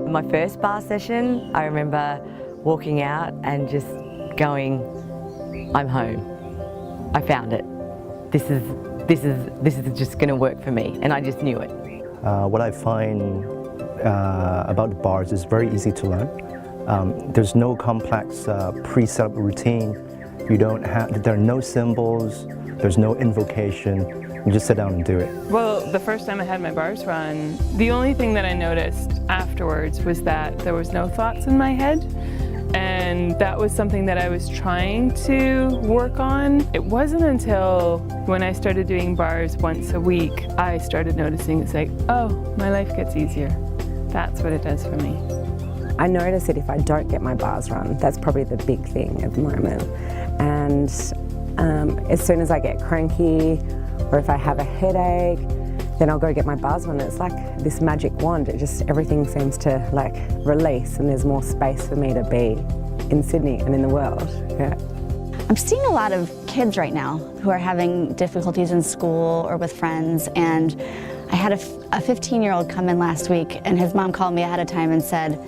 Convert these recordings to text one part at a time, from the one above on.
My first bar session, I remember walking out and just going, I'm home. I found it. This is just going to work for me, and I just knew it. What I find about bars is very easy to learn. There's no complex pre-set up routine. There are no symbols. There's no invocation. You just sit down and do it. Well, the first time I had my bars run, the only thing that I noticed afterwards was that there was no thoughts in my head. And that was something that I was trying to work on. It wasn't until when I started doing bars once a week, I started noticing it's like, oh, my life gets easier. That's what it does for me. I notice that if I don't get my bars run, that's probably the big thing at the moment. And as soon as I get cranky, or if I have a headache, then I'll go get my bars run. It's like this magic wand. It just, everything seems to like release, and there's more space for me to be in Sydney and in the world. Yeah. I'm seeing a lot of kids right now who are having difficulties in school or with friends, and I had a 15-year-old come in last week, and his mom called me ahead of time and said,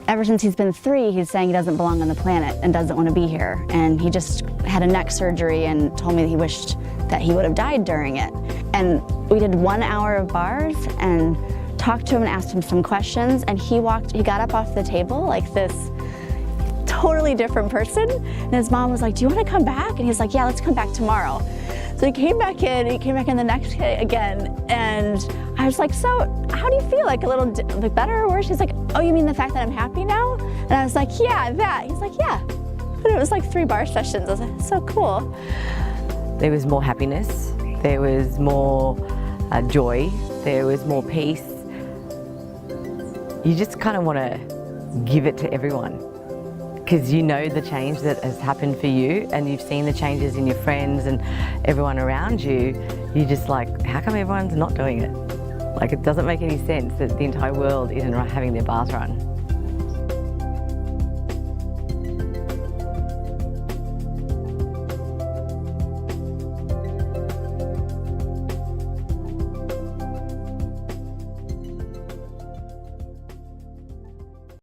ever since he's been 3, he's saying he doesn't belong on the planet and doesn't want to be here. And he just had a neck surgery and told me that he wished that he would have died during it. And we did 1 hour of bars and talked to him and asked him some questions, and he got up off the table like this totally different person. And his mom was like, do you want to come back? And he's like, yeah, let's come back tomorrow. So he came back in the next day again, and I was like, so how do you feel? Like a little like better or worse? He's like, oh, you mean the fact that I'm happy now? And I was like, yeah, that. He's like, yeah. And it was like 3 bar sessions. I was like, so cool. There was more happiness, there was more joy, there was more peace. You just kind of want to give it to everyone, because you know the change that has happened for you, and you've seen the changes in your friends and everyone around you. You're just like, how come everyone's not doing it? Like, it doesn't make any sense that the entire world isn't having their bars run.